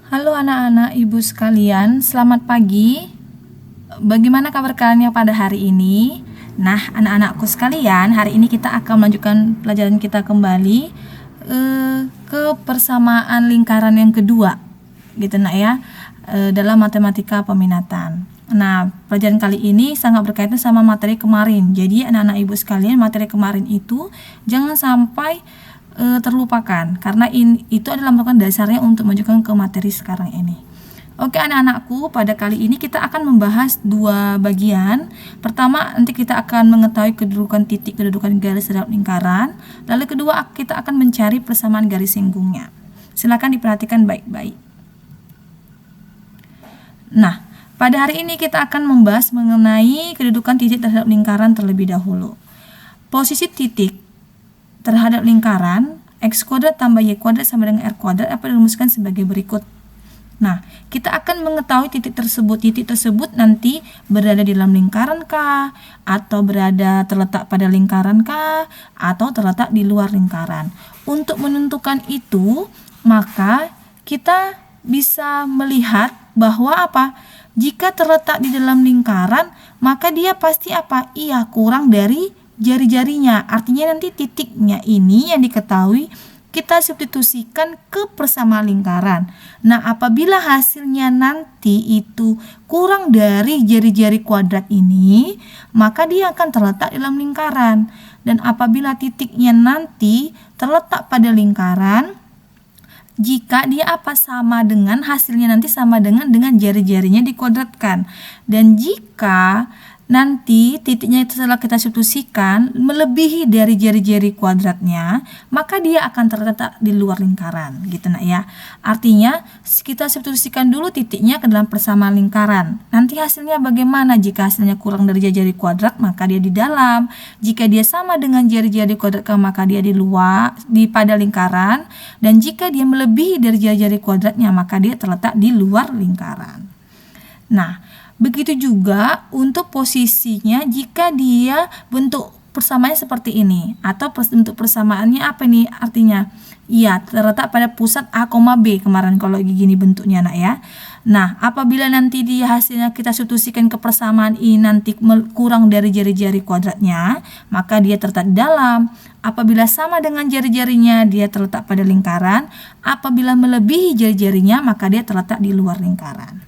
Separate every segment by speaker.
Speaker 1: Halo anak-anak ibu sekalian, selamat pagi. Bagaimana kabar kalian pada hari ini? Nah, anak-anakku sekalian, hari ini kita akan melanjutkan pelajaran kita kembali ke persamaan lingkaran yang kedua, gitu nak ya, dalam matematika peminatan. Nah, pelajaran kali ini sangat berkaitan sama materi kemarin. Jadi anak-anak ibu sekalian, materi kemarin itu jangan sampai terlupakan, karena itu adalah merupakan dasarnya untuk menunjukkan ke materi sekarang ini. Oke anak-anakku, pada kali ini kita akan membahas dua bagian. Pertama, nanti kita akan mengetahui kedudukan titik, kedudukan garis dalam lingkaran. Lalu kedua, kita akan mencari persamaan garis singgungnya. Silakan diperhatikan baik-baik. Nah, pada hari ini kita akan membahas mengenai kedudukan titik terhadap lingkaran terlebih dahulu. Posisi titik terhadap lingkaran x kuadrat tambah y kuadrat sama dengan r kuadrat dapat dirumuskan sebagai berikut. Nah, kita akan mengetahui titik tersebut. Titik tersebut nanti berada di dalam lingkaran kah, atau berada terletak pada lingkaran kah, atau terletak di luar lingkaran. Untuk menentukan itu, maka kita bisa melihat bahwa apa? Jika terletak di dalam lingkaran, maka dia pasti apa? Iya, kurang dari jari-jarinya. Artinya nanti titiknya ini yang diketahui kita substitusikan ke persamaan lingkaran. Nah, apabila hasilnya nanti itu kurang dari jari-jari kuadrat ini, maka dia akan terletak dalam lingkaran. Dan apabila titiknya nanti terletak pada lingkaran, jika dia apa sama dengan hasilnya nanti sama dengan jari-jarinya dikuadratkan. Dan jika nanti titiknya itu setelah kita substitusikan melebihi dari jari-jari kuadratnya, maka dia akan terletak di luar lingkaran, gitu nak ya. Artinya kita substitusikan dulu titiknya ke dalam persamaan lingkaran. Nanti hasilnya bagaimana? Jika hasilnya kurang dari jari-jari kuadrat, maka dia di dalam. Jika dia sama dengan jari-jari kuadrat, maka dia di luar, pada lingkaran. Dan jika dia melebihi dari jari-jari kuadratnya, maka dia terletak di luar lingkaran. Nah, begitu juga untuk posisinya jika dia bentuk persamaannya seperti ini, atau bentuk persamaannya apa nih artinya? Iya, terletak pada pusat A, B kemarin kalau gini bentuknya nak ya. Nah, apabila nanti dia hasilnya kita substitusikan ke persamaan ini nanti kurang dari jari-jari kuadratnya, maka dia terletak di dalam. Apabila sama dengan jari-jarinya, dia terletak pada lingkaran. Apabila melebihi jari-jarinya, maka dia terletak di luar lingkaran.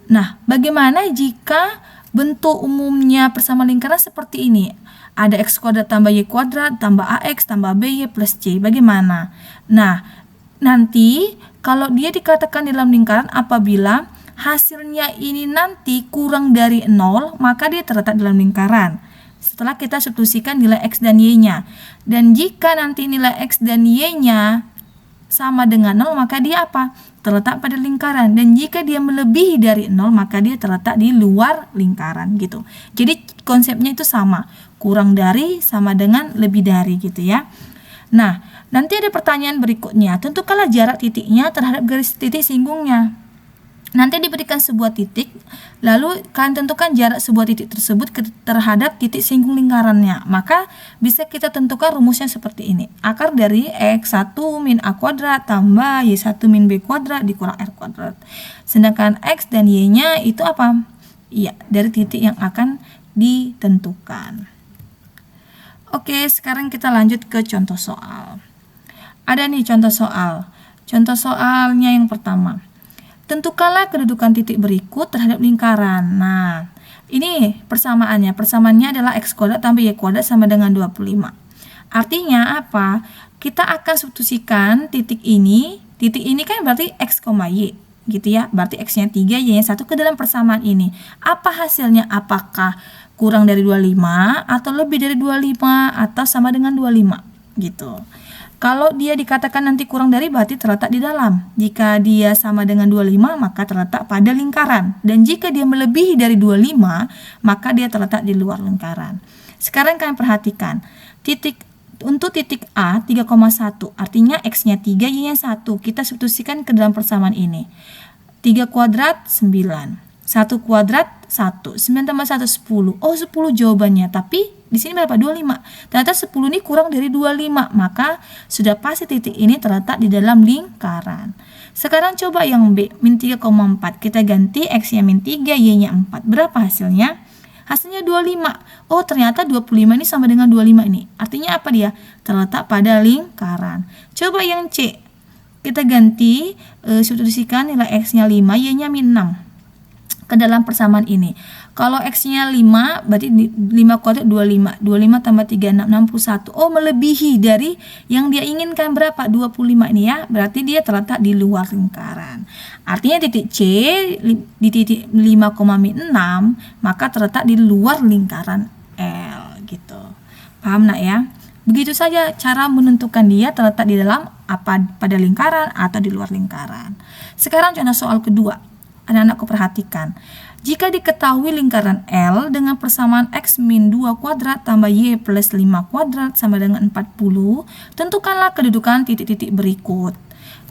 Speaker 1: Nah, bagaimana jika bentuk umumnya persamaan lingkaran seperti ini? Ada x kuadrat tambah y kuadrat tambah ax tambah by plus c. Bagaimana? Nah, nanti kalau dia dikatakan dalam lingkaran apabila hasilnya ini nanti kurang dari 0, maka dia terletak dalam lingkaran. Setelah kita substitusikan nilai x dan y-nya. Dan jika nanti nilai x dan y-nya sama dengan 0, maka dia apa? Terletak pada lingkaran. Dan jika dia melebihi dari 0, maka dia terletak di luar lingkaran gitu. Jadi konsepnya itu sama, kurang dari sama dengan lebih dari gitu ya. Nah, nanti ada pertanyaan berikutnya, tentukanlah jarak titiknya terhadap garis titik singgungnya. Nanti diberikan sebuah titik, lalu kalian tentukan jarak sebuah titik tersebut terhadap titik singgung lingkarannya. Maka bisa kita tentukan rumusnya seperti ini. Akar dari x1 min a kuadrat tambah y1 min b kuadrat dikurang r kuadrat. Sedangkan x dan y-nya itu apa? Iya, dari titik yang akan ditentukan. Oke, sekarang kita lanjut ke contoh soal. Ada nih contoh soal. Contoh soalnya yang pertama. Tentukanlah kedudukan titik berikut terhadap lingkaran. Nah, ini persamaannya. Persamaannya adalah x kuadrat tambah y kuadrat sama dengan 25. Artinya apa? Kita akan substitusikan titik ini kan berarti x, y, gitu ya. Berarti x-nya 3, y-nya 1 ke dalam persamaan ini. Apa hasilnya? Apakah kurang dari 25 atau lebih dari 25 atau sama dengan 25 gitu. Kalau dia dikatakan nanti kurang dari, berarti terletak di dalam. Jika dia sama dengan 25, maka terletak pada lingkaran. Dan jika dia melebihi dari 25, maka dia terletak di luar lingkaran. Sekarang kalian perhatikan. Untuk titik A 3,1, artinya x-nya 3, y-nya 1. Kita substitusikan ke dalam persamaan ini. 3 kuadrat 9. 1 kuadrat 1. 9 tambah 1, 10. Oh, 10 jawabannya. Tapi di sini berapa? 25. Ternyata 10 ini kurang dari 25. Maka sudah pasti titik ini terletak di dalam lingkaran. Sekarang coba yang B, min 3,4. Kita ganti X-nya min 3, Y-nya 4. Berapa hasilnya? Hasilnya 25. Oh, ternyata 25 ini sama dengan 25 ini. Artinya apa dia? Terletak pada lingkaran. Coba yang C. Kita ganti, substitusikan nilai X-nya 5, Y-nya min 6 ke dalam persamaan ini. Kalau X-nya 5, berarti 5 kuadrat 25. 25 tambah 3, 61. Oh, melebihi dari yang dia inginkan berapa? 25 ini ya. Berarti dia terletak di luar lingkaran. Artinya titik C di titik 5,6, maka terletak di luar lingkaran L gitu. Paham nak ya? Begitu saja cara menentukan dia terletak di dalam apa, pada lingkaran atau di luar lingkaran. Sekarang contoh soal kedua. Anak-anakku perhatikan. Jika diketahui lingkaran L dengan persamaan X min 2 kuadrat tambah Y plus 5 kuadrat sama dengan 40, tentukanlah kedudukan titik-titik berikut.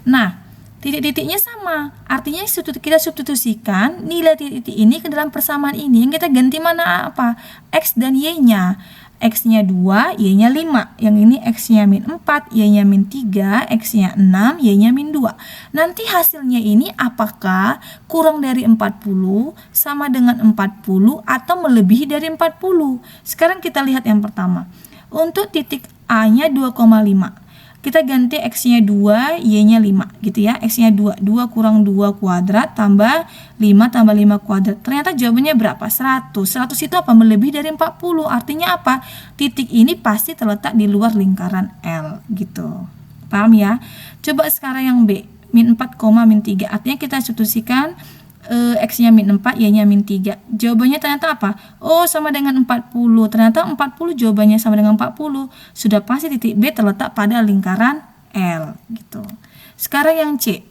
Speaker 1: Nah, titik-titiknya sama. Artinya kita substitusikan nilai titik-titik ini ke dalam persamaan ini. Yang kita ganti mana apa? X dan Y-nya. X-nya 2, Y-nya 5. Yang ini X-nya min 4, Y-nya min 3, X-nya 6, Y-nya min 2. Nanti hasilnya ini apakah kurang dari 40, sama dengan 40, atau melebihi dari 40? Sekarang kita lihat yang pertama. Untuk titik A-nya 2,5. Kita ganti X-nya 2, Y-nya 5 gitu ya. X-nya 2, 2 kurang 2 kuadrat tambah 5 tambah 5 kuadrat. Ternyata jawabannya berapa? 100. 100 itu apa? Melebihi dari 40. Artinya apa? Titik ini pasti terletak di luar lingkaran L gitu. Paham ya? Coba sekarang yang B, min 4, min 3. Artinya kita substitusikan X-nya min 4, Y-nya min 3. Jawabannya ternyata apa? Oh, sama dengan 40. Ternyata 40 jawabannya sama dengan 40. Sudah pasti titik B terletak pada lingkaran L gitu. Sekarang yang C.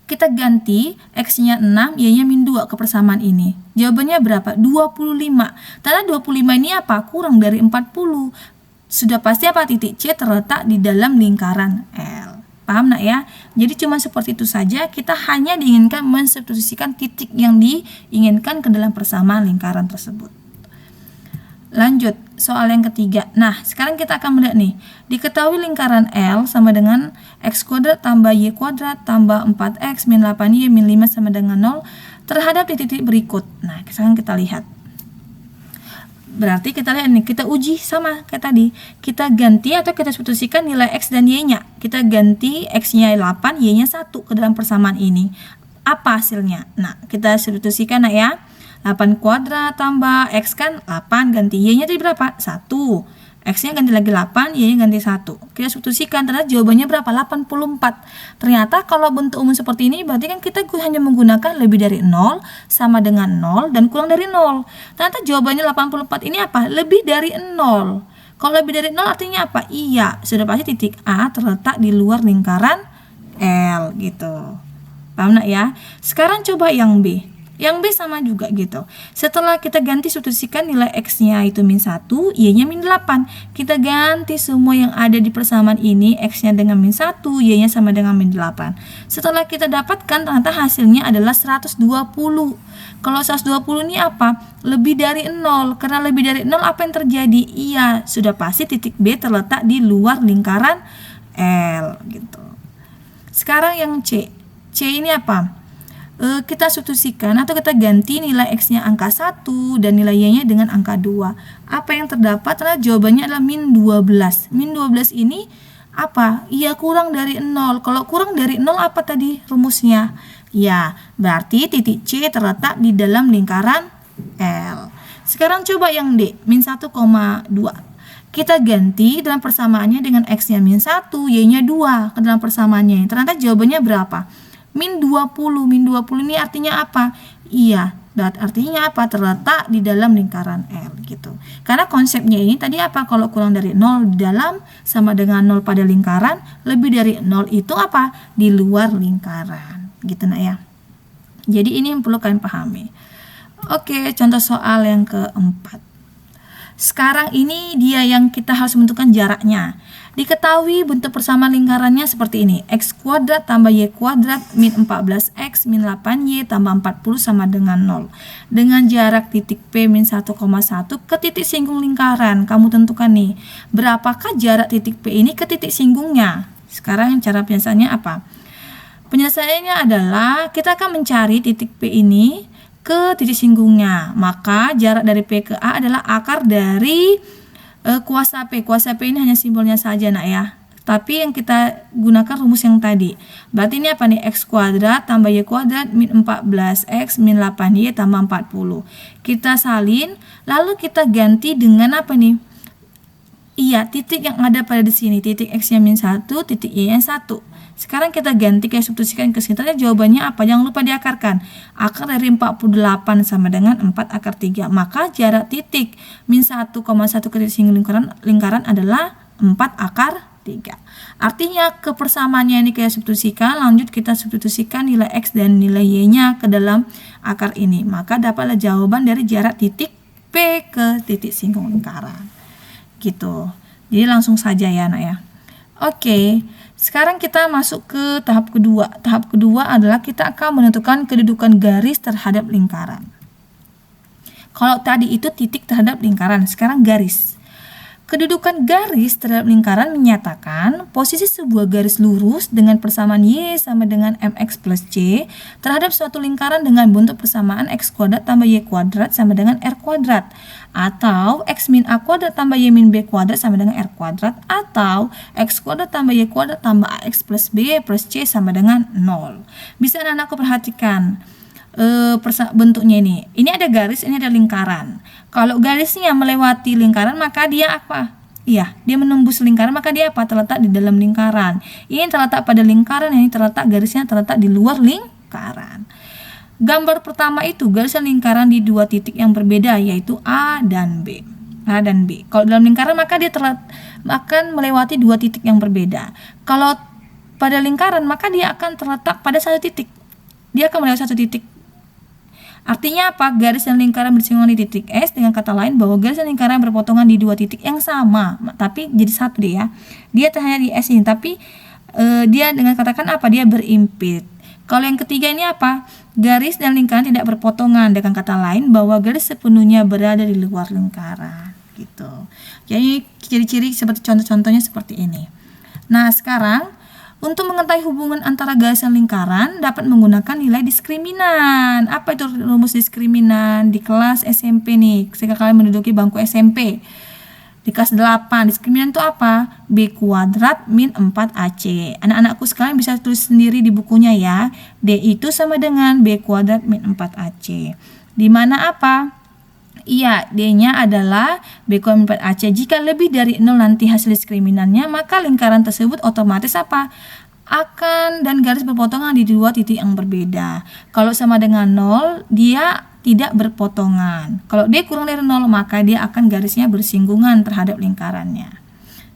Speaker 1: Kita ganti X-nya 6, Y-nya min 2 ke persamaan ini. Jawabannya berapa? 25. Ternyata 25 ini apa? Kurang dari 40. Sudah pasti apa? Titik C terletak di dalam lingkaran L. Paham nak ya? Jadi cuma seperti itu saja, kita hanya diinginkan mensubstitusikan titik yang diinginkan ke dalam persamaan lingkaran tersebut. Lanjut, soal yang ketiga. Nah, sekarang kita akan melihat nih. Diketahui lingkaran L sama dengan X kuadrat tambah Y kuadrat tambah 4X min 8Y min 5 sama dengan 0 terhadap titik-titik berikut. Nah, sekarang kita lihat. Berarti kita lihat nih, kita uji sama kayak tadi. Kita ganti atau kita substitusikan nilai X dan Y-nya. Kita ganti X-nya 8, Y-nya 1 ke dalam persamaan ini. Apa hasilnya? Nah, kita substitusikan nah ya. 8 kuadrat tambah X kan 8, ganti Y-nya tadi berapa? 1. X-nya ganti lagi 8, Y-nya ganti 1. Kita substitusikan, ternyata jawabannya berapa? 84. Ternyata kalau bentuk umum seperti ini, berarti kan kita hanya menggunakan lebih dari 0, sama dengan 0, dan kurang dari 0. Ternyata jawabannya 84 ini apa? Lebih dari 0. Kalau lebih dari 0 artinya apa? Iya, sudah pasti titik A terletak di luar lingkaran L gitu. Paham nak ya? Sekarang coba yang B. Yang B sama juga gitu. Setelah kita ganti substitusikan nilai X-nya itu min 1, Y-nya min 8. Kita ganti semua yang ada di persamaan ini, X-nya dengan min 1, Y-nya sama dengan min 8. Setelah kita dapatkan, ternyata hasilnya adalah 120. Kalau 120 ini apa? Lebih dari 0. Karena lebih dari 0 apa yang terjadi? Iya, sudah pasti titik B terletak di luar lingkaran L gitu. Sekarang yang C. C ini apa? Kita substitusikan atau kita ganti nilai X-nya angka 1 dan nilai Y-nya dengan angka 2. Apa yang terdapat? Karena jawabannya adalah min 12. Min 12 ini apa? Iya, kurang dari 0. Kalau kurang dari 0 apa tadi rumusnya? Ya, berarti titik C terletak di dalam lingkaran L. Sekarang coba yang D, min 1,2. Kita ganti dalam persamaannya dengan X-nya min 1, Y-nya 2 ke dalam persamaannya. Ternyata jawabannya berapa? Min 20. Min 20 ini artinya apa? Iya, artinya apa? Terletak di dalam lingkaran L gitu. Karena konsepnya ini tadi apa? Kalau kurang dari 0 di dalam sama dengan 0 pada lingkaran, lebih dari 0 itu apa? Di luar lingkaran. Gitu nak ya. Jadi ini yang perlu kalian pahami. Oke, contoh soal yang keempat. Sekarang ini dia yang kita harus menentukan jaraknya. Diketahui bentuk persamaan lingkarannya seperti ini. X kuadrat tambah Y kuadrat min 14X min 8Y tambah 40 sama dengan 0. Dengan jarak titik P min 1,1 ke titik singgung lingkaran. Kamu tentukan nih, berapakah jarak titik P ini ke titik singgungnya? Sekarang cara penyelesaiannya apa? Penyelesaiannya adalah kita akan mencari titik P ini ke titik singgungnya. Maka jarak dari P ke A adalah akar dari kuasa P. Kuasa P ini hanya simbolnya saja nak ya. Tapi yang kita gunakan rumus yang tadi. Berarti ini apa nih? X kuadrat tambah Y kuadrat min 14X min 8Y tambah 40. Kita salin, lalu kita ganti dengan apa nih? Iya, titik yang ada pada di sini. Titik X-nya min 1, titik Y-nya 1. Sekarang kita ganti, kayak substitusikan ke sini. Ternyata jawabannya apa? Jangan lupa diakarkan. Akar dari 48 sama dengan 4 akar 3. Maka jarak titik min 1,1 ke titik singgung lingkaran adalah 4 akar 3. Artinya kepersamaannya ini kayak substitusikan. Lanjut kita substitusikan nilai X dan nilai Y-nya ke dalam akar ini. Maka dapatlah jawaban dari jarak titik P ke titik singgung lingkaran. Gitu. Jadi langsung saja ya nak ya. Oke. Sekarang kita masuk ke tahap kedua. Tahap kedua adalah kita akan menentukan kedudukan garis terhadap lingkaran. Kalau tadi itu titik terhadap lingkaran, sekarang garis. Kedudukan garis terhadap lingkaran menyatakan posisi sebuah garis lurus dengan persamaan Y sama dengan MX plus C terhadap suatu lingkaran dengan bentuk persamaan X kuadrat tambah Y kuadrat sama dengan R kuadrat, atau X min A kuadrat tambah Y min B kuadrat sama dengan R kuadrat, atau X kuadrat tambah Y kuadrat tambah AX plus B plus C sama dengan 0. Bisa anak-anakku perhatikan bentuknya ini. Ini ada garis, ini ada lingkaran. Kalau garisnya melewati lingkaran, maka dia apa? Iya, dia menembus lingkaran, maka dia apa? Terletak di dalam lingkaran. Ini terletak pada lingkaran, ini terletak garisnya terletak di luar lingkaran. Gambar pertama itu garis lingkaran di dua titik yang berbeda, yaitu A dan B. A dan B. Kalau dalam lingkaran, maka dia akan melewati dua titik yang berbeda. Kalau pada lingkaran, maka dia akan terletak pada satu titik. Dia akan melewati satu titik. Artinya apa? Garis dan lingkaran bersinggungan di titik S, dengan kata lain bahwa garis dan lingkaran berpotongan di dua titik yang sama, tapi jadi satu deh ya. Dia hanya di S ini, tapi dia dengan katakan apa? Dia berimpit. Kalau yang ketiga ini apa? Garis dan lingkaran tidak berpotongan, dengan kata lain bahwa garis sepenuhnya berada di luar lingkaran. Gitu. Jadi ciri-ciri seperti contoh-contohnya seperti ini. Nah sekarang untuk mengetahui hubungan antara garis dan lingkaran dapat menggunakan nilai diskriminan. Apa itu rumus diskriminan? Di kelas SMP nih, ketika kalian menduduki bangku SMP. Di kelas 8, diskriminan itu apa? B kuadrat min 4AC. Anak-anakku sekalian bisa tulis sendiri di bukunya ya. D itu sama dengan B kuadrat min 4AC. Di mana apa? Iya, D-nya adalah B kuadrat 4AC. Jika lebih dari 0 nanti hasil diskriminannya, maka lingkaran tersebut otomatis apa? Akan dan garis berpotongan di dua titik yang berbeda. Kalau sama dengan 0, dia tidak berpotongan. Kalau D kurang dari 0, maka dia akan garisnya bersinggungan terhadap lingkarannya.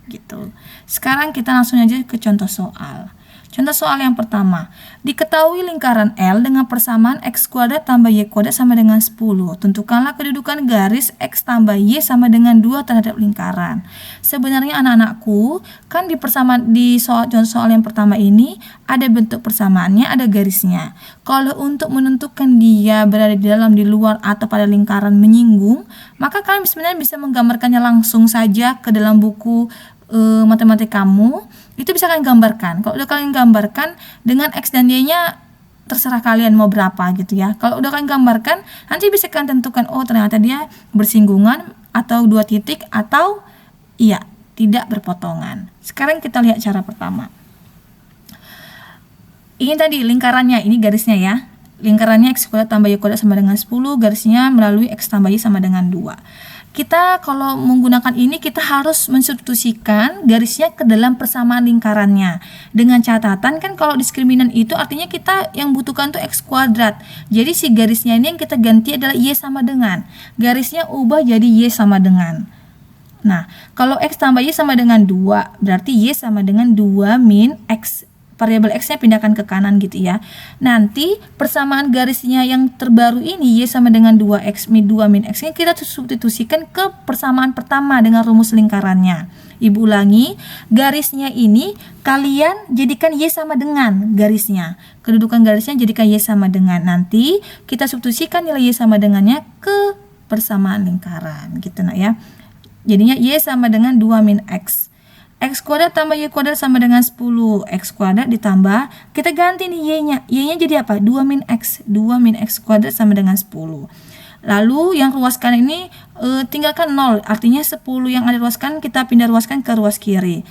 Speaker 1: Gitu. Sekarang kita langsung aja ke contoh soal. Contoh soal yang pertama, diketahui lingkaran L dengan persamaan X kuadrat tambah Y kuadrat sama dengan 10. Tentukanlah kedudukan garis X tambah Y sama dengan 2 terhadap lingkaran. Sebenarnya anak-anakku, kan di contoh soal yang pertama ini, ada bentuk persamaannya, ada garisnya. Kalau untuk menentukan dia berada di dalam, di luar, atau pada lingkaran menyinggung, maka kalian sebenarnya bisa menggambarkannya langsung saja ke dalam buku matematika kamu. Itu bisa kalian gambarkan. Kalau udah kalian gambarkan dengan X dan Y-nya terserah kalian mau berapa gitu ya. Kalau udah kalian gambarkan, nanti bisa kalian tentukan, oh ternyata dia bersinggungan atau dua titik atau iya, tidak berpotongan. Sekarang kita lihat cara pertama. Ini tadi lingkarannya, ini garisnya ya. Lingkarannya X kuadrat tambah Y kuadrat sama dengan 10, garisnya melalui X tambah Y sama dengan 2. Kita kalau menggunakan ini kita harus mensubstitusikan garisnya ke dalam persamaan lingkarannya. Dengan catatan kan kalau diskriminan itu artinya kita yang butuhkan tuh X kuadrat. Jadi si garisnya ini yang kita ganti adalah Y sama dengan. Garisnya ubah jadi Y sama dengan. Nah, kalau X tambah Y sama dengan 2, berarti Y sama dengan 2 min X variabel X-nya pindahkan ke kanan gitu ya. Nanti persamaan garisnya yang terbaru ini Y sama dengan 2X min 2 min X-nya kita substitusikan ke persamaan pertama dengan rumus lingkarannya. Ibu ulangi, garisnya ini kalian jadikan Y sama dengan garisnya. Kedudukan garisnya jadikan Y sama dengan. Nanti kita substitusikan nilai Y sama dengannya ke persamaan lingkaran gitu nak ya. Jadinya Y sama dengan 2 min X. X kuadrat tambah Y kuadrat sama dengan 10. X kuadrat ditambah, kita ganti nih Y-nya. Y-nya jadi apa? 2 min X. 2 min X kuadrat sama dengan 10. Lalu yang ruas kanan ini tinggalkan 0. Artinya 10 yang ada ruas kanan kita pindah ruaskan ke ruas kiri.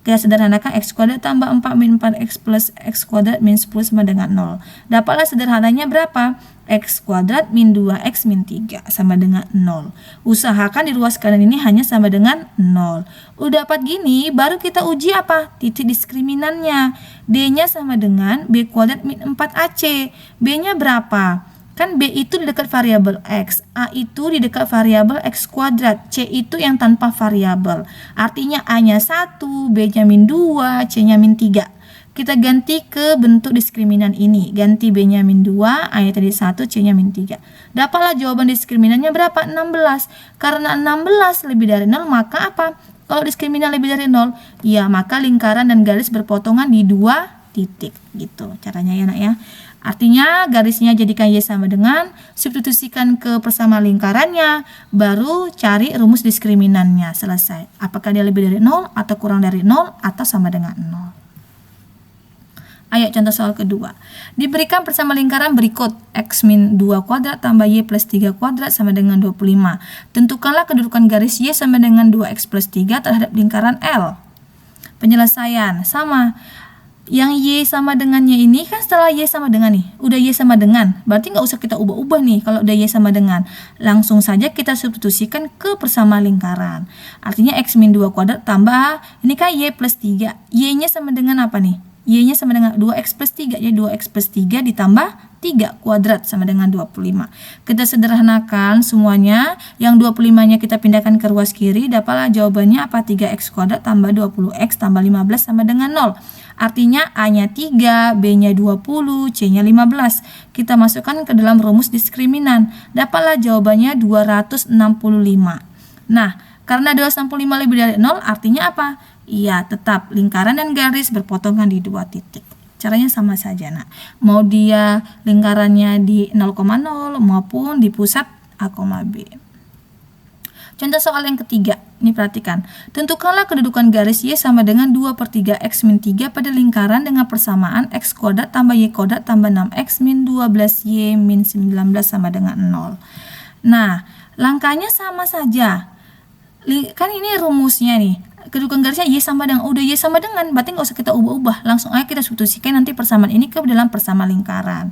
Speaker 1: Kita sederhanakan X kuadrat tambah 4 min 4X plus X kuadrat min 10 sama dengan 0. Dapatlah sederhananya berapa? X kuadrat min 2X min 3 sama dengan 0. Usahakan di ruas kanan ini hanya sama dengan 0. Udah dapat gini, baru kita uji apa? Titik diskriminannya. D-nya sama dengan B kuadrat min 4AC. B-nya berapa? Kan B itu di dekat variabel X, A itu di dekat variabel X kuadrat, C itu yang tanpa variabel. Artinya A-nya 1, B-nya min 2, C-nya min 3. Kita ganti ke bentuk diskriminan ini. Ganti B-nya min 2, A-nya tadi 1, C-nya min 3. Dapatlah jawaban diskriminannya berapa? 16. Karena 16 lebih dari 0, maka apa? Kalau diskriminan lebih dari 0, ya maka lingkaran dan garis berpotongan di 2 titik. Gitu caranya ya nak ya. Artinya garisnya jadikan Y sama dengan, substitusikan ke persamaan lingkarannya, baru cari rumus diskriminannya. Selesai. Apakah dia lebih dari 0 atau kurang dari 0 atau sama dengan 0. Ayo contoh soal kedua. Diberikan persamaan lingkaran berikut. X min 2 kuadrat tambah Y plus 3 kuadrat sama dengan 25. Tentukanlah kedudukan garis Y sama dengan 2X plus 3 terhadap lingkaran L. Penyelesaian. Sama. Yang Y sama dengannya ini kan setelah Y sama dengan nih. Udah Y sama dengan. Berarti nggak usah kita ubah-ubah nih kalau udah Y sama dengan. Langsung saja kita substitusikan ke persamaan lingkaran. Artinya X min 2 kuadrat tambah, ini kan Y plus 3. Y-nya sama dengan apa nih? Y-nya sama dengan 2X plus 3. Jadi 2X plus 3 ditambah 3 kuadrat sama dengan 25. Kita sederhanakan semuanya. Yang 25-nya kita pindahkan ke ruas kiri. Dapatlah jawabannya apa? 3X kuadrat tambah 20X tambah 15 sama dengan 0. Artinya A-nya 3, B-nya 20, C-nya 15. Kita masukkan ke dalam rumus diskriminan. Dapatlah jawabannya 265. Nah, karena 265 lebih dari 0 artinya apa? Iya, tetap lingkaran dan garis berpotongan di 2 titik. Caranya sama saja, nak. Mau dia lingkarannya di 0,0 maupun di pusat A, B. Contoh soal yang ketiga, ini perhatikan. Tentukanlah kedudukan garis Y sama dengan 2/3 X min 3 pada lingkaran dengan persamaan X kuadrat tambah Y kuadrat tambah 6X min 12Y min 19 sama dengan 0. Nah, langkahnya sama saja. Kan ini rumusnya nih. Kedudukan garisnya Y sama dengan, udah Y sama dengan, berarti nggak usah kita ubah-ubah. Langsung aja kita substitusikan nanti persamaan ini ke dalam persamaan lingkaran.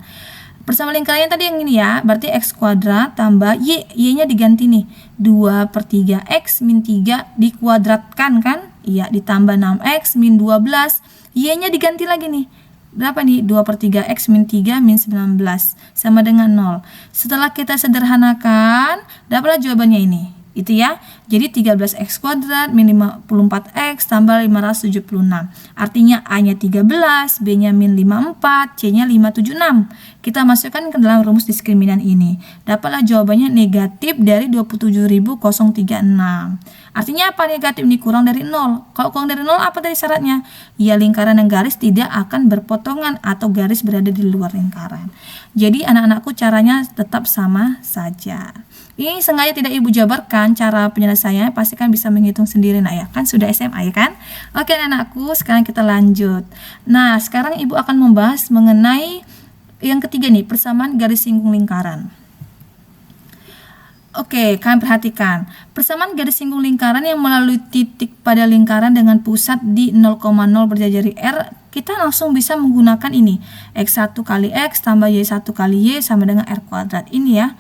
Speaker 1: Persamaan lingkarannya tadi yang ini ya, berarti X kuadrat tambah Y-nya diganti nih, 2/3 X min 3 dikuadratkan kan, iya, ditambah 6X min 12, Y-nya diganti lagi nih, berapa nih, 2/3 X min 3 min 19, sama dengan 0. Setelah kita sederhanakan, dapatlah jawabannya ini. Itu ya. Jadi 13x kuadrat min 54x tambah 576. Artinya A-nya 13, B-nya min 54, C-nya 576. Kita masukkan ke dalam rumus diskriminan ini. Dapatlah jawabannya negatif dari 27.036. Artinya apa negatif ini? Kurang dari 0. Kalau kurang dari 0 apa tadi syaratnya? Ya lingkaran dan garis tidak akan berpotongan atau garis berada di luar lingkaran. Jadi anak-anakku caranya tetap sama saja. Ini sengaja tidak ibu jabarkan cara penyelesaiannya, pasti kan bisa menghitung sendiri nak ya, kan sudah SMA ya kan. Oke anak-anakku, sekarang kita lanjut. Nah sekarang ibu akan membahas mengenai yang ketiga nih, persamaan garis singgung lingkaran. Oke, kalian perhatikan. Persamaan garis singgung lingkaran yang melalui titik pada lingkaran dengan pusat di 0,0 berjari-jari R, kita langsung bisa menggunakan ini. X1 kali X tambah Y1 kali Y sama dengan R kuadrat. Ini ya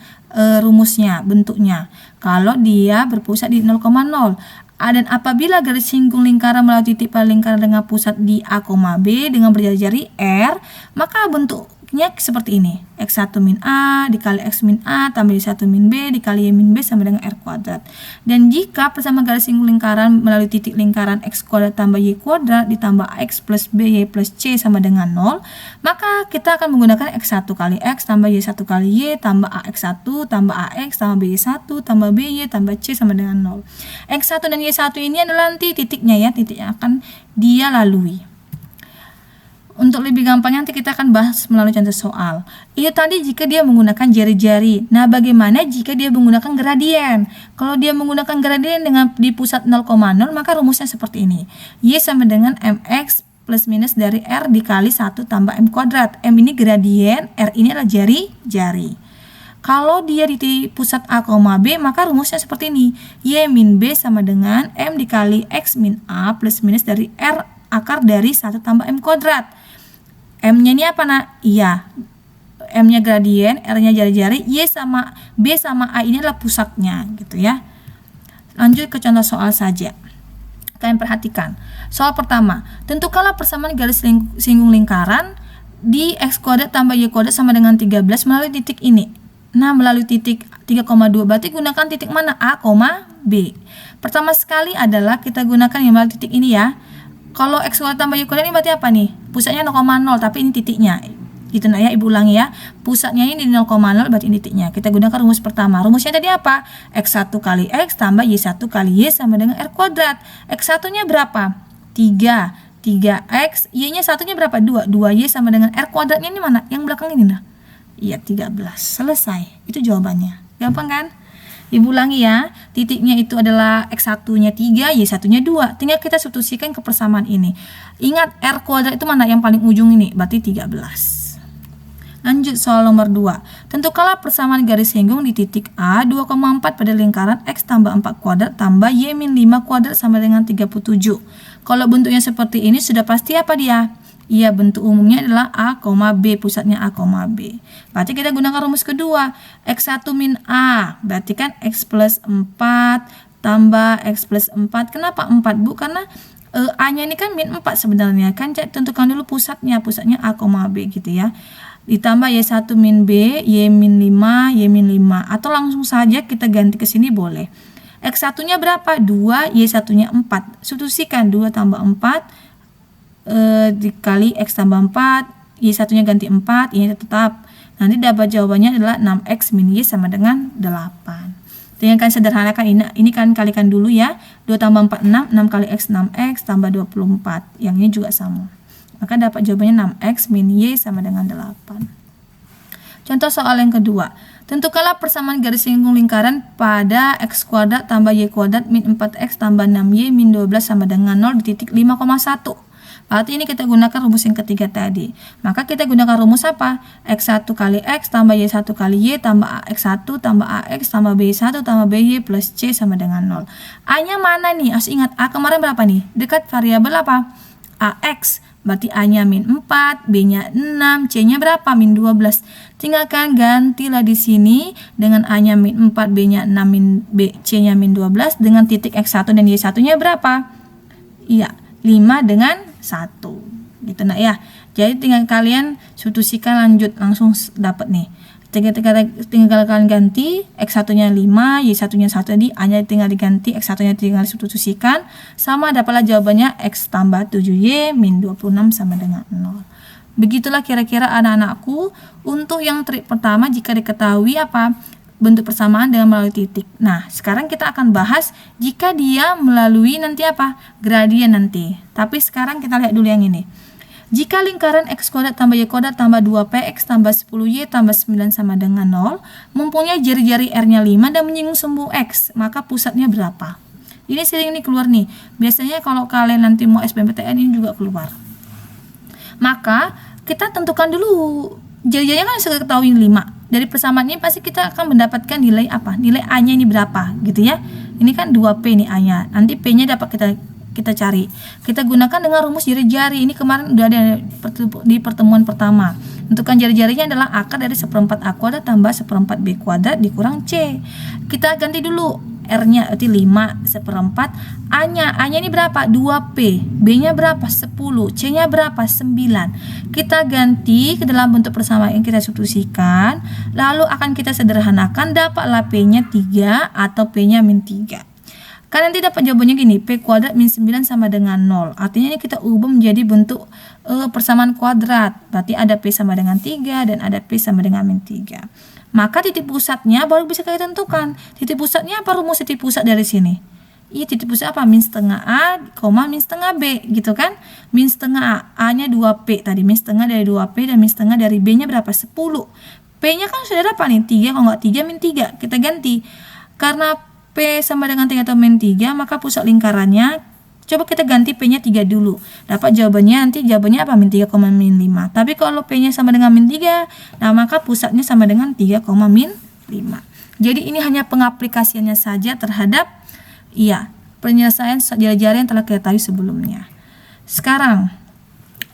Speaker 1: rumusnya, bentuknya. Kalau dia berpusat di 0,0. Dan apabila garis singgung lingkaran melalui titik pada lingkaran dengan pusat di A, B dengan berjari-jari R, maka bentuk titiknya seperti ini. X1 min A dikali X min A tambah Y1 min B dikali Y min B sama dengan R kuadrat. Dan jika persamaan garis singgung lingkaran melalui titik lingkaran X kuadrat tambah Y kuadrat ditambah X plus B Y plus C sama dengan 0, maka kita akan menggunakan X1 kali X tambah Y1 kali Y tambah AX1 tambah AX tambah BY1 tambah BY tambah C sama dengan 0. X1 dan Y1 ini adalah nanti titiknya ya, titik yang akan dia lalui. Untuk lebih gampangnya nanti kita akan bahas melalui contoh soal. Itu tadi jika dia menggunakan jari-jari. Nah, bagaimana jika dia menggunakan gradien? Kalau dia menggunakan gradien dengan di pusat 0,0, maka rumusnya seperti ini. Y sama dengan mx plus minus dari R dikali 1 tambah M kuadrat. M ini gradien, R ini adalah jari-jari. Kalau dia di pusat A, B, maka rumusnya seperti ini. Y min B sama dengan M dikali X min A plus minus dari R akar dari 1 tambah M kuadrat. M-nya ini apa nak? Iya, M-nya gradien, R-nya jari-jari, Y sama B sama A ini adalah pusatnya gitu ya. Lanjut ke contoh soal saja. Kalian perhatikan. Soal pertama, tentukanlah persamaan garis singgung lingkaran di X kuadrat tambah Y kuadrat sama dengan 13 melalui titik ini. Nah, melalui titik 3,2 berarti gunakan titik mana? A, B. Pertama sekali adalah kita gunakan yang melalui titik ini ya. Kalau X kuadrat tambah Y kuadrat ini berarti apa nih? Pusatnya 0,0 tapi ini titiknya. Gitu nak ya, ibu ulangi ya. Pusatnya ini di 0,0 berarti ini titiknya. Kita gunakan rumus pertama. Rumusnya tadi apa? X1 kali X tambah Y1 kali Y sama dengan R kuadrat. X1-nya berapa? 3. 3X, Y-nya satunya berapa? 2. 2Y sama dengan R kuadratnya ini mana? Yang belakang ini nah. Iya, 13. Selesai. Itu jawabannya. Gampang kan? Ibu ulangi ya, titiknya itu adalah X1-nya 3, Y1-nya 2. Tinggal kita substitusikan ke persamaan ini. Ingat, R kuadrat itu mana? Yang paling ujung ini, berarti 13. Lanjut soal nomor 2. Tentukanlah persamaan garis singgung di titik A 2,4 pada lingkaran X tambah 4 kuadrat tambah Y min 5 kuadrat sama dengan 37. Kalau bentuknya seperti ini, sudah pasti apa dia? Iya, bentuk umumnya adalah A, B, pusatnya A, B. Berarti kita gunakan rumus kedua. X1 min A, berarti kan X plus 4 tambah X plus 4. Kenapa 4, Bu? Karena A-nya ini kan min 4 sebenarnya. Kan tentukan dulu pusatnya A, B gitu ya. Ditambah Y1 min B, Y min 5, Y min 5. Atau langsung saja kita ganti ke sini boleh. X1-nya berapa? 2, Y1-nya 4. Substitusikan 2 tambah 4. Dikali X tambah 4, Y1-nya ganti 4, Y-nya tetap. Nanti dapat jawabannya adalah 6X min Y sama dengan 8. Dengan kalian sederhanakan ini kalian kalikan dulu ya. 2 tambah 4, 6, 6 kali X, 6X tambah 24. Yang ini juga sama. Maka dapat jawabannya 6X min Y sama dengan 8. Contoh soal yang kedua. Tentukanlah persamaan garis singgung lingkaran pada X kuadrat tambah Y kuadrat min 4X tambah 6Y min 12 sama dengan 0 di titik 5,1. Berarti ini kita gunakan rumus yang ketiga tadi. Maka kita gunakan rumus apa? X1 kali X tambah Y1 kali Y tambah AX1 tambah AX tambah BY1 tambah BY plus C sama dengan 0. A-nya mana nih? Harus ingat, A kemarin berapa nih? Dekat variabel apa? AX. Berarti A-nya min 4, B-nya 6, C-nya berapa? Min 12. Tinggalkan gantilah di sini dengan A-nya min 4, B-nya 6, min B, C-nya min 12 dengan titik X1 dan Y1-nya berapa? Iya, 5 dengan 1 gitu nak ya. Jadi tinggal kalian substitusikan, lanjut langsung dapat nih. Tinggal kalian ganti X1-nya 5, Y1-nya 1 tadi, A-nya tinggal diganti, X1-nya tinggal substitusikan, sama dapatlah jawabannya X tambah 7Y min 26 sama dengan 0. Begitulah kira-kira anak-anakku untuk yang trik pertama jika diketahui apa? Bentuk persamaan dengan melalui titik. Nah, sekarang kita akan bahas jika dia melalui nanti apa? Gradien nanti. Tapi sekarang kita lihat dulu yang ini. Jika lingkaran X kuadrat tambah Y kuadrat tambah 2PX tambah 10Y tambah 9 sama dengan 0, mempunyai jari-jari R-nya 5 dan menyinggung sumbu X, maka pusatnya berapa? Ini sering ini keluar nih. Biasanya kalau kalian nanti mau SBMPTN ini juga keluar. Maka kita tentukan dulu jari-jarinya kan sudah ketahui 5. Dari persamaan ini pasti kita akan mendapatkan nilai apa? Nilai A-nya ini berapa gitu ya. Ini kan 2P nih A-nya. Nanti P-nya dapat kita cari. Kita gunakan dengan rumus jari-jari. Ini kemarin udah ada di pertemuan pertama. Tentukan jari-jarinya adalah akar dari 1/4 A kuadrat tambah 1/4 B kuadrat dikurang C. Kita ganti dulu R-nya berarti 5/4, A-nya ini berapa? 2P, B-nya berapa? 10, C-nya berapa? 9. Kita ganti ke dalam bentuk persamaan yang kita substitusikan, lalu akan kita sederhanakan, dapatlah P-nya 3 atau P-nya -3. Kan nanti dapat jawabannya gini, P kuadrat -9 sama dengan 0. Artinya ini kita ubah menjadi bentuk persamaan kuadrat. Berarti ada P sama dengan 3 dan ada P sama dengan -3. Maka titik pusatnya baru bisa kita tentukan. Titik pusatnya apa, rumus titik pusat dari sini? Iya, titik pusat apa? (-A, (-B), gitu kan? (-A). A-nya 2P tadi, (-A dari 2P dan (-A dari B-nya berapa? 10. P-nya kan sudah dapat nih, 3, kalau nggak 3, (-3). Kita ganti. Karena P sama dengan 3 atau -3, maka pusat lingkarannya, coba kita ganti P-nya 3 dulu. Dapat jawabannya, nanti jawabannya apa? (-3, -5). Tapi kalau P-nya sama dengan -3, nah maka pusatnya sama dengan 3, -5. Jadi ini hanya pengaplikasiannya saja terhadap penyelesaian jari-jari yang telah kita ketahui sebelumnya. Sekarang,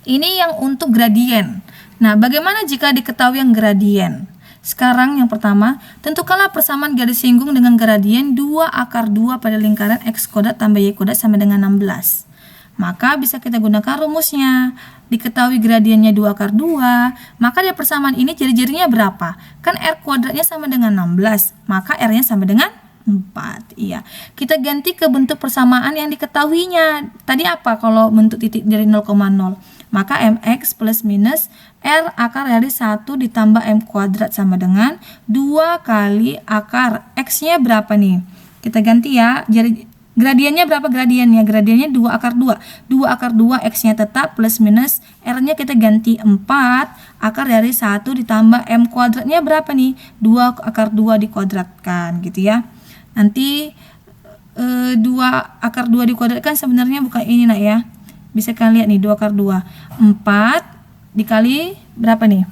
Speaker 1: ini yang untuk gradien. Nah, bagaimana jika diketahui yang gradien? Sekarang yang pertama, tentukanlah persamaan garis singgung dengan gradien 2/2 pada lingkaran X kuadrat tambah Y kuadrat sama dengan 16. Maka bisa kita gunakan rumusnya. Diketahui gradiennya 2/2, maka dari persamaan ini jari-jarinya berapa? Kan R kuadratnya sama dengan 16, maka R-nya sama dengan 4. Iya. Kita ganti ke bentuk persamaan yang diketahuinya. Tadi apa kalau bentuk titik dari 0,0? Maka mx plus minus R akar dari 1 ditambah M kuadrat sama dengan 2 kali akar X-nya berapa nih? Kita ganti ya. Jadi gradiennya berapa gradiennya? Gradiennya 2/2. 2/2 X-nya tetap plus minus R-nya kita ganti 4 akar dari 1 ditambah M kuadratnya berapa nih? 2/2 dikuadratkan gitu ya. Nanti 2/2 dikuadratkan sebenarnya bukan ini nak ya. Bisa kalian lihat nih 2/2. 4 dikali berapa nih?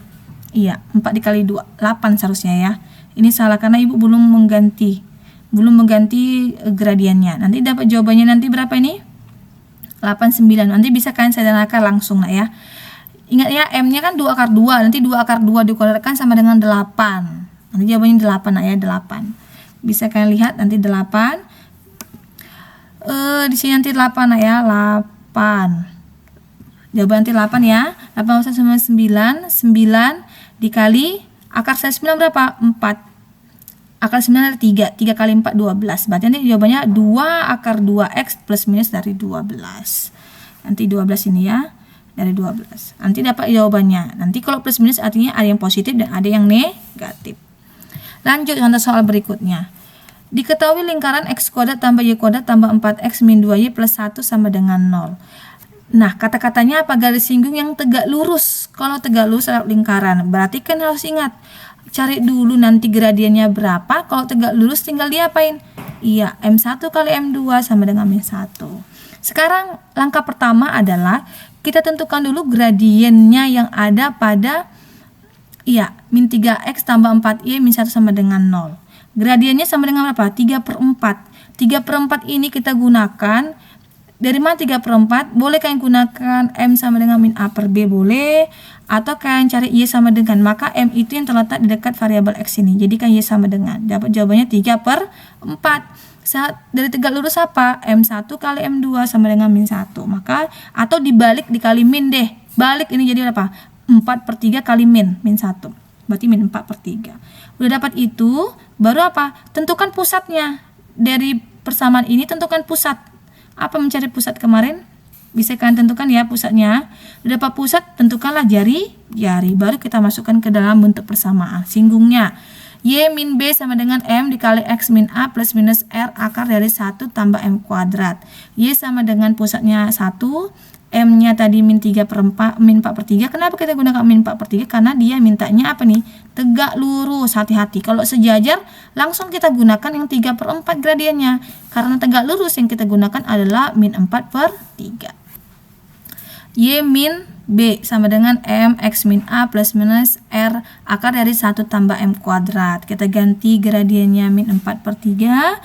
Speaker 1: Iya, 4 dikali 2, 8 seharusnya ya. Ini salah karena ibu belum mengganti gradiennya. Nanti dapat jawabannya nanti berapa ini? 89. Nanti bisa kalian sederhanakan langsung nak ya. Ingat ya, M-nya kan 2/2. Nanti 2/2 dikuadratkan sama dengan 8. Nanti jawabannya 8 nak ya, 8. Bisa kalian lihat nanti 8. Di sini nanti 8 nak ya, 8. Jawaban nanti 8 ya. 8 sama 9. 9 dikali akar dari 9 berapa? 4. Akar 9 dari 3. 3 kali 4 12. Berarti nanti jawabannya 2/2x plus minus dari 12. Nanti 12 ini ya, dari 12. Nanti dapat jawabannya. Nanti kalau plus minus artinya ada yang positif dan ada yang negatif. Lanjut contoh soal berikutnya. Diketahui lingkaran X kuadrat tambah Y kuadrat tambah 4x min 2Y plus 1 sama dengan 0. Nah, kata-katanya apa? Garis singgung yang tegak lurus. Kalau tegak lurus adalah lingkaran, berarti kan harus ingat, cari dulu nanti gradiennya berapa. Kalau tegak lurus tinggal diapain? Iya, M1 kali M2 sama dengan min1. Sekarang langkah pertama adalah kita tentukan dulu gradiennya yang ada pada min 3x tambah 4y min 1 sama dengan 0. Gradiennya sama dengan berapa? 3/4. 3/4 ini kita gunakan. Dari mana 3/4? Boleh kalian gunakan M sama dengan min A per B boleh. Atau kalian cari Y sama dengan. Maka M itu yang terletak di dekat variabel X ini. Jadi kan Y sama dengan. Dapat jawabannya 3/4. Saat dari tegak lurus apa? M1 kali M2 sama dengan min 1. Maka atau dibalik dikali min deh. Balik ini jadi apa? 4/3 kali min 1. Berarti min 4/3. Udah dapat itu, baru apa? Tentukan pusatnya. Dari persamaan ini tentukan pusat. Apa mencari pusat kemarin? Bisa kalian tentukan ya pusatnya. Udah dapat pusat, tentukanlah jari-jari. Baru kita masukkan ke dalam bentuk persamaan. Singgungnya. Y min B sama dengan M dikali X min A plus minus R akar dari 1 tambah M kuadrat. Y sama dengan pusatnya 1. M-nya tadi min 4/3. Kenapa kita gunakan min 4/3? Karena dia mintanya apa nih? Tegak lurus. Hati-hati. Kalau sejajar, langsung kita gunakan yang 3/4 gradiennya. Karena tegak lurus yang kita gunakan adalah min 4/3. Y min B sama dengan M X min A plus minus R akar dari 1 tambah M kuadrat. Kita ganti gradiennya min 4/3.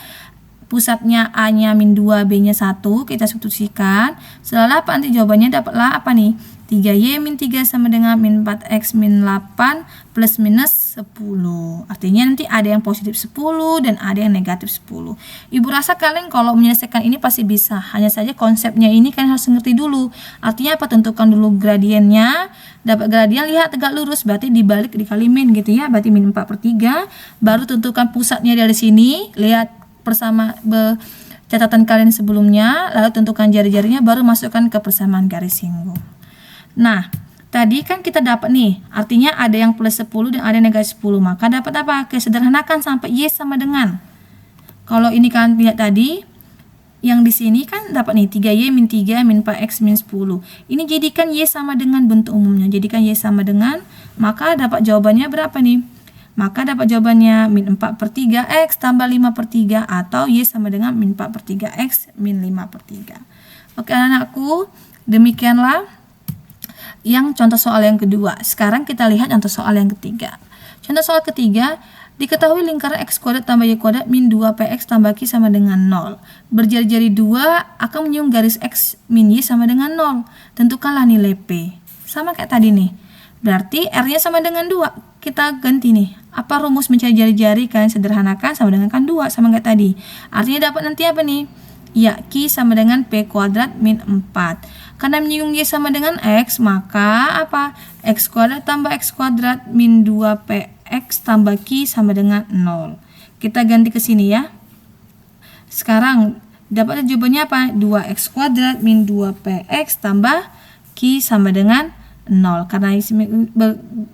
Speaker 1: Pusatnya A-nya min 2, B-nya 1, kita substitusikan. Setelah apa nanti jawabannya dapatlah apa nih? 3Y min 3 sama dengan min 4X min 8 plus minus 10. Artinya nanti ada yang positif 10 dan ada yang negatif 10. Ibu rasa kalian kalau menyelesaikan ini pasti bisa. Hanya saja konsepnya ini kalian harus ngerti dulu. Artinya apa? Tentukan dulu gradiennya. Dapat gradien, lihat tegak lurus, berarti dibalik dikali min gitu ya. Berarti min 4/3. Baru tentukan pusatnya dari sini. Lihat bersama catatan kalian sebelumnya. Lalu tentukan jari-jarinya, baru masukkan ke persamaan garis singgung. Nah, tadi kan kita dapat nih, artinya ada yang plus 10 dan ada yang negatif 10. Maka dapat apa? Sederhanakan sampai Y sama dengan. Kalau ini kalian lihat tadi, yang di sini kan dapat nih 3Y min 3 min 4X min 10. Ini jadikan Y sama dengan bentuk umumnya. Jadikan Y sama dengan, maka dapat jawabannya berapa nih? Maka dapat jawabannya min 4/3X tambah 5/3 atau Y sama dengan min 4/3X min 5/3. Oke anak-anakku, demikianlah yang contoh soal yang kedua. Sekarang kita lihat contoh soal yang ketiga. Contoh soal ketiga, diketahui lingkaran x kuadrat tambah y kuadrat min 2px tambah q sama dengan 0. Berjari-jari 2 akan menyinggung garis x min y sama dengan 0. Tentukanlah nilai p. Sama kayak tadi nih. Berarti r-nya sama dengan 2. Kita ganti nih. Apa rumus mencari jari-jari? Kalian sederhanakan sama dengan kan 2 sama kayak tadi. Artinya dapat nanti apa nih? Ya, q sama dengan p kuadrat min 4. Karena menyinggung y sama dengan x, maka apa? X kuadrat tambah x kuadrat min 2px tambah q sama dengan 0. Kita ganti ke sini ya. Sekarang dapat jawabannya apa? 2x kuadrat min 2px tambah q sama dengan 0. Karena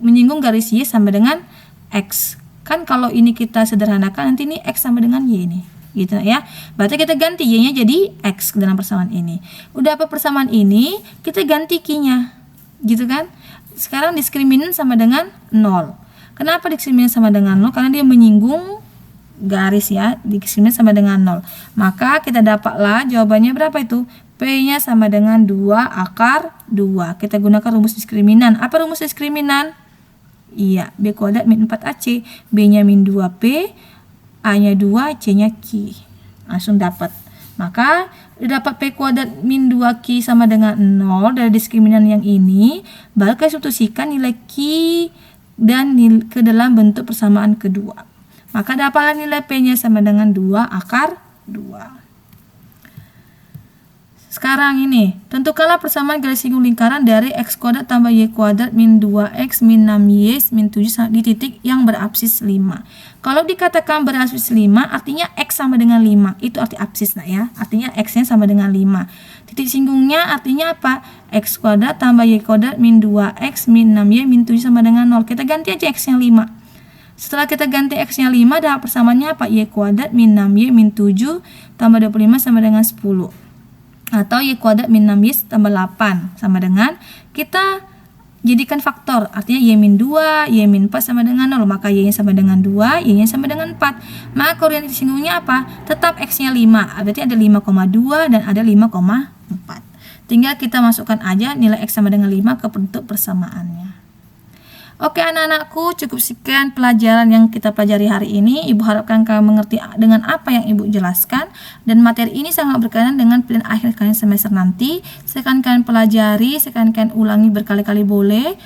Speaker 1: menyinggung garis y sama dengan x. Kan kalau ini kita sederhanakan, nanti ini x sama dengan y nih. Gitu ya. Berarti kita ganti y-nya jadi x dalam persamaan ini. Udah apa persamaan ini, kita ganti q-nya. Gitu kan? Sekarang diskriminan sama dengan 0. Kenapa diskriminan sama dengan 0? Karena dia menyinggung garis ya. Diskriminan sama dengan 0. Maka kita dapatlah jawabannya berapa itu? P-nya sama dengan 2 akar 2. Kita gunakan rumus diskriminan. Apa rumus diskriminan? Iya, B kuadrat min 4AC. B-nya min 2P. A-nya 2, C-nya Q. Langsung dapat. Maka dapat P kuadrat min 2Q sama dengan 0 dari diskriminan yang ini. Baru kita substitusikan nilai Q dan ke dalam bentuk persamaan kedua. Maka dapatlah nilai P-nya sama dengan 2 akar 2. Sekarang ini, tentukanlah persamaan garis singgung lingkaran dari x kuadrat tambah y kuadrat min 2x min 6y min 7 di titik yang berapsis 5. Kalau dikatakan berapsis 5, artinya x sama dengan 5. Itu arti apsis, nah ya. Artinya x-nya sama dengan 5. Titik singgungnya artinya apa? X kuadrat tambah y kuadrat min 2x min 6y min 7 sama dengan 0. Kita ganti aja x-nya 5. Setelah kita ganti x-nya 5, dapat persamaannya apa? Y kuadrat min 6y min 7 tambah 25 sama dengan 10. Atau y kuadrat min 6y tambah 8 sama dengan, kita jadikan faktor, artinya y min 2, y min 4 sama dengan 0, maka y nya sama dengan 2, y nya sama dengan 4. Maka koordinat singgungnya apa? Tetap x nya 5, berarti ada 5,2 dan ada 5,4. Tinggal kita masukkan aja nilai x sama dengan 5 ke bentuk persamaannya. Oke anak-anakku, cukup sekian pelajaran yang kita pelajari hari ini. Ibu harapkan kalian mengerti dengan apa yang ibu jelaskan. Dan materi ini sangat berkaitan dengan pilihan akhir kalian semester nanti. Silakan kalian pelajari, silakan kalian ulangi berkali-kali boleh.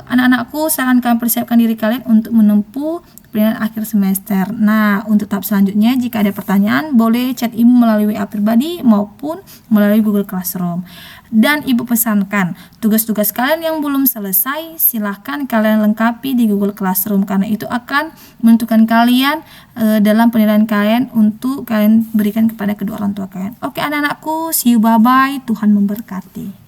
Speaker 1: Anak-anakku, silakan kalian persiapkan diri kalian untuk menempuh pilihan akhir semester. Nah, untuk tahap selanjutnya, jika ada pertanyaan, boleh chat ibu melalui WA pribadi maupun melalui Google Classroom. Dan ibu pesankan, tugas-tugas kalian yang belum selesai, silahkan kalian lengkapi di Google Classroom, karena itu akan menentukan kalian dalam penilaian kalian untuk kalian berikan kepada kedua orang tua kalian. Oke anak-anakku, see you, bye-bye, Tuhan memberkati.